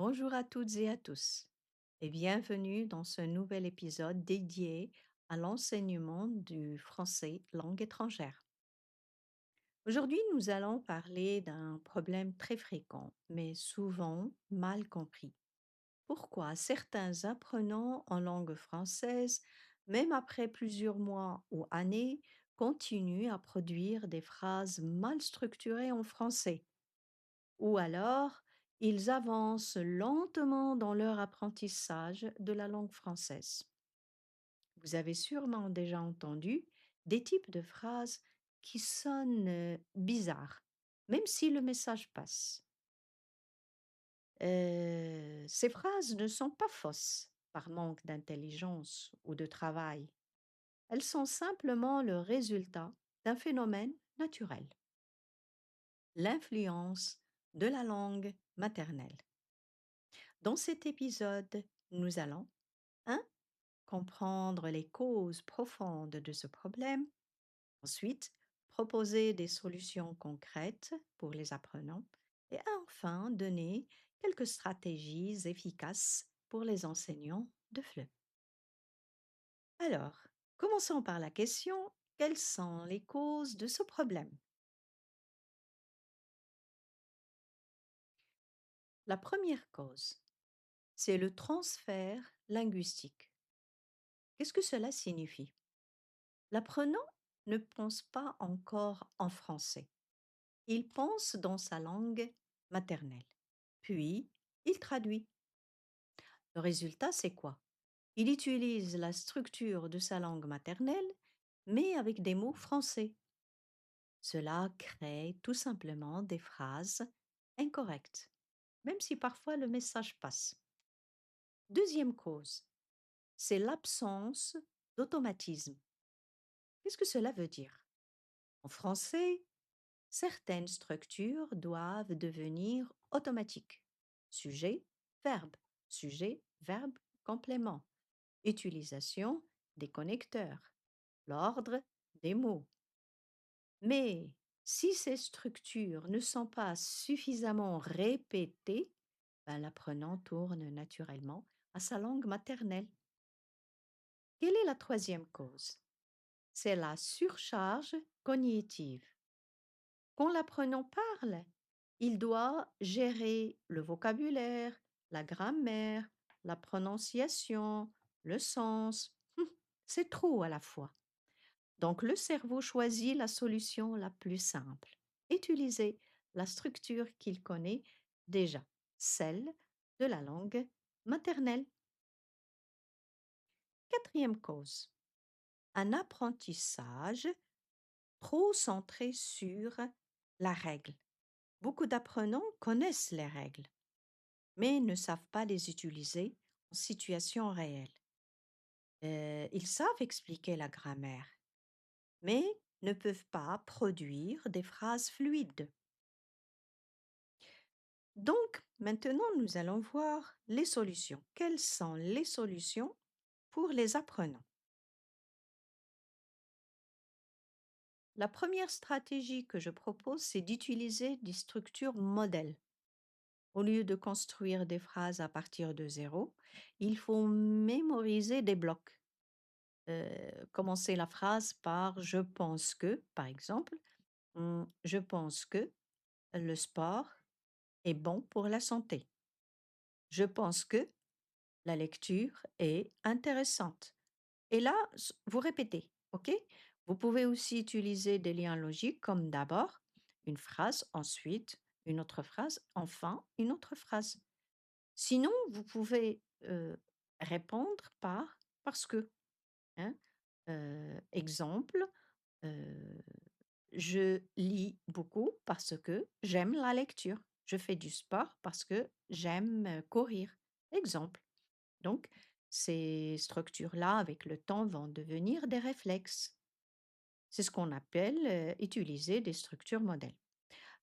Bonjour à toutes et à tous et bienvenue dans ce nouvel épisode dédié à l'enseignement du français langue étrangère. Aujourd'hui, nous allons parler d'un problème très fréquent, mais souvent mal compris. Pourquoi certains apprenants en langue française, même après plusieurs mois ou années, continuent à produire des phrases mal structurées en français? Ou alors, ils avancent lentement dans leur apprentissage de la langue française. Vous avez sûrement déjà entendu des types de phrases qui sonnent bizarres, même si le message passe. Ces phrases ne sont pas fausses par manque d'intelligence ou de travail. Elles sont simplement le résultat d'un phénomène naturel, l'influence de la langue maternelle. Dans cet épisode, nous allons 1. Comprendre les causes profondes de ce problème. Ensuite, proposer des solutions concrètes pour les apprenants. Et enfin, donner quelques stratégies efficaces pour les enseignants de FLE. Alors, commençons par la question, quelles sont les causes de ce problème? La première cause, c'est le transfert linguistique. Qu'est-ce que cela signifie? L'apprenant ne pense pas encore en français. Il pense dans sa langue maternelle. Puis, il traduit. Le résultat, c'est quoi? Il utilise la structure de sa langue maternelle, mais avec des mots français. Cela crée tout simplement des phrases incorrectes, même si parfois le message passe. Deuxième cause, c'est l'absence d'automatisme. Qu'est-ce que cela veut dire? En français, certaines structures doivent devenir automatiques. Sujet, verbe, sujet, verbe, complément. Utilisation des connecteurs. L'ordre des mots. Mais si ces structures ne sont pas suffisamment répétées, ben, l'apprenant tourne naturellement à sa langue maternelle. Quelle est la troisième cause? C'est la surcharge cognitive. Quand l'apprenant parle, il doit gérer le vocabulaire, la grammaire, la prononciation, le sens. C'est trop à la fois. Donc le cerveau choisit la solution la plus simple. Utiliser la structure qu'il connaît déjà, celle de la langue maternelle. Quatrième cause, un apprentissage trop centré sur la règle. Beaucoup d'apprenants connaissent les règles, mais ne savent pas les utiliser en situation réelle. Ils savent expliquer la grammaire, mais ne peuvent pas produire des phrases fluides. Donc, maintenant, nous allons voir les solutions. Quelles sont les solutions pour les apprenants? La première stratégie que je propose, c'est d'utiliser des structures modèles. Au lieu de construire des phrases à partir de zéro, il faut mémoriser des blocs. Commencer la phrase par je pense que, par exemple, je pense que le sport est bon pour la santé. Je pense que la lecture est intéressante. Et là, vous répétez, ok? Vous pouvez aussi utiliser des liens logiques comme d'abord une phrase, ensuite une autre phrase, enfin une autre phrase. Sinon, vous pouvez répondre par parce que. Hein. Exemple, euh, je lis beaucoup parce que j'aime la lecture. Je fais du sport parce que j'aime courir. Exemple. Donc, ces structures-là, avec le temps, vont devenir des réflexes. C'est ce qu'on appelle utiliser des structures modèles.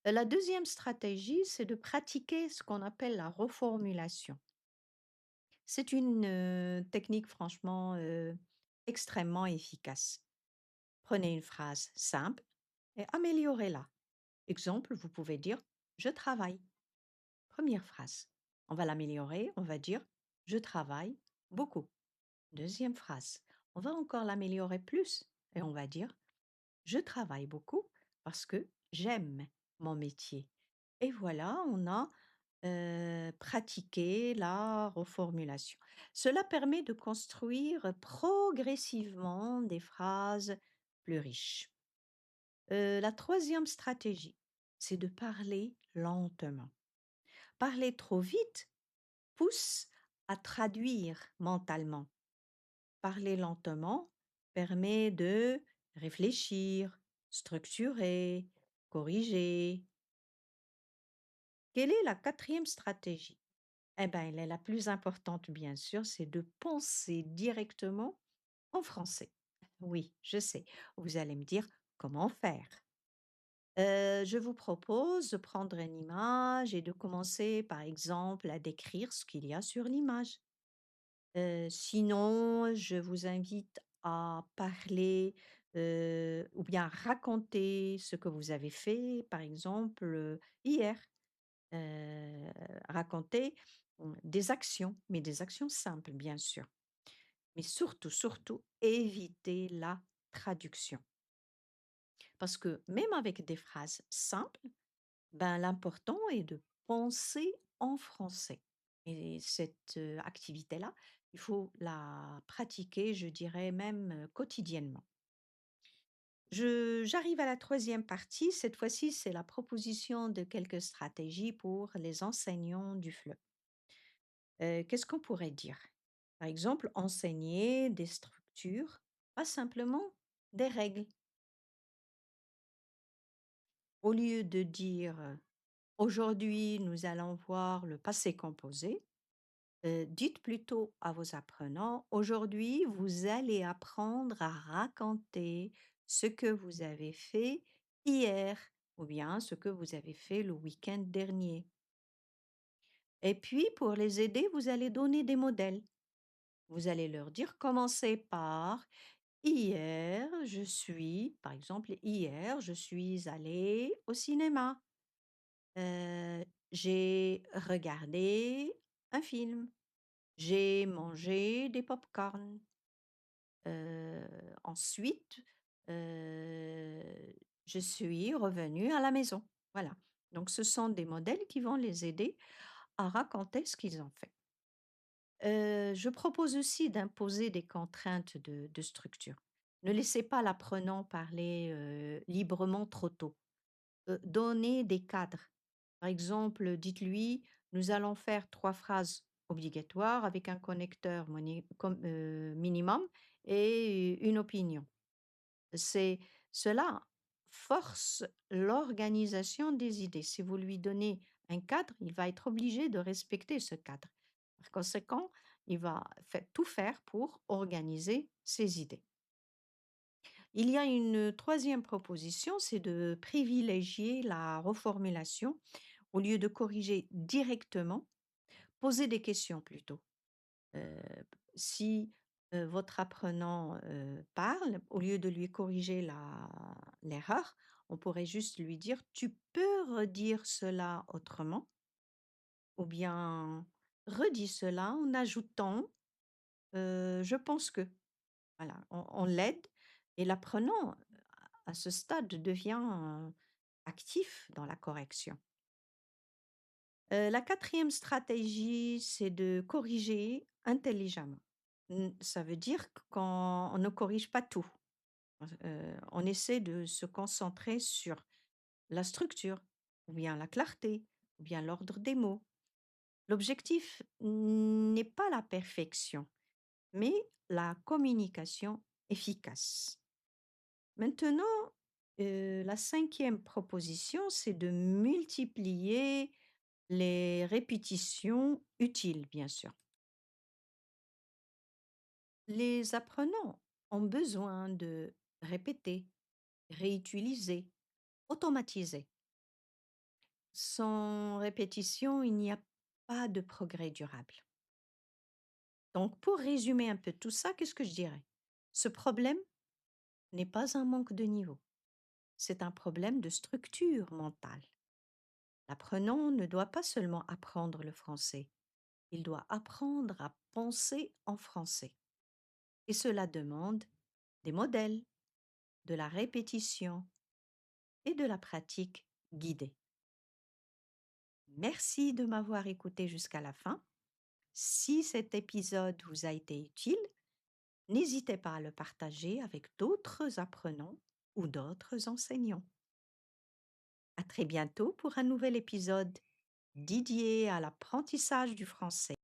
La deuxième stratégie, c'est de pratiquer ce qu'on appelle la reformulation. C'est une technique franchement extrêmement efficace. Prenez une phrase simple et améliorez-la. Exemple, vous pouvez dire je travaille. Première phrase. On va l'améliorer, on va dire: «Je travaille beaucoup». Deuxième phrase, on va encore l'améliorer plus et on va dire: «Je travaille beaucoup parce que j'aime mon métier». Et voilà, on a, pratiqué la reformulation. Cela permet de construire progressivement des phrases plus riches. La troisième stratégie, c'est de parler lentement. Parler trop vite pousse à traduire mentalement. Parler lentement permet de réfléchir, structurer, corriger. Quelle est la quatrième stratégie? Eh ben, elle est la plus importante, bien sûr, c'est de penser directement en français. Oui, je sais. Vous allez me dire comment faire. Je vous propose de prendre une image et de commencer, par exemple, à décrire ce qu'il y a sur l'image. Sinon, je vous invite à parler, ou bien raconter ce que vous avez fait, par exemple, hier. Heu, Raconter, des actions, mais des actions simples, bien sûr. Mais surtout, surtout, éviter la traduction. Parce que même avec des phrases simples, ben, l'important est de penser en français et cette, activité-là, il faut la pratiquer, je dirais même, quotidiennement. Je J'arrive à la troisième partie. Cette fois-ci, c'est la proposition de quelques stratégies pour les enseignants du FLE. Qu'est-ce qu'on pourrait dire? Par exemple, enseigner des structures, pas simplement des règles. Au lieu de dire, «Aujourd'hui, nous allons voir le passé composé», dites plutôt à vos apprenants: «Aujourd'hui, vous allez apprendre à raconter ce que vous avez fait hier ou bien ce que vous avez fait le week-end dernier». Et puis pour les aider, vous allez donner des modèles. Vous allez leur dire: «Commencez par: Hier, je suis» par exemple: «Hier, je suis allée au cinéma. Heu, j'ai regardé un film. J'ai mangé des pop-corn. Ensuite, heu, je suis revenue à la maison». Voilà. Donc ce sont des modèles qui vont les aider à raconter ce qu'ils ont fait. Je propose aussi d'imposer des contraintes de structure. Ne laissez pas l'apprenant parler, librement trop tôt. Donnez des cadres. Par exemple, dites-lui: «Nous allons faire 3 phrases obligatoires avec un connecteur minimum et une opinion». C'est Cela force l'organisation des idées. Si vous lui donnez un cadre, il va être obligé de respecter ce cadre. Par conséquent, il va tout faire pour organiser ses idées. Il y a une troisième proposition, c'est de privilégier la reformulation. Au lieu de corriger directement, poser des questions plutôt. Heu, Si, votre apprenant, parle, au lieu de lui corriger l'erreur, on pourrait juste lui dire: «Tu peux redire cela autrement?» ou bien: «Redis cela en ajoutant, je pense que». Voilà, on l'aide et l'apprenant, à ce stade, devient, actif dans la correction. La quatrième stratégie, c'est de corriger intelligemment. Ça veut dire qu'on ne corrige pas tout. On essaie de se concentrer sur la structure, ou bien la clarté, ou bien l'ordre des mots. L'objectif n'est pas la perfection, mais la communication efficace. Maintenant, la cinquième proposition, c'est de multiplier les répétitions utiles, bien sûr. Les apprenants ont besoin de répéter, réutiliser, automatiser. Sans répétition, il n'y a pas de progrès durable. Donc, pour résumer un peu tout ça, qu'est-ce que je dirais? Ce problème n'est pas un manque de niveau, c'est un problème de structure mentale. L'apprenant ne doit pas seulement apprendre le français, Il doit apprendre à penser en français. Et cela demande des modèles, de la répétition et de la pratique guidée. Merci de m'avoir écouté jusqu'à la fin. Si cet épisode vous a été utile, n'hésitez pas à le partager avec d'autres apprenants ou d'autres enseignants. À très bientôt pour un nouvel épisode dédié à l'apprentissage du français.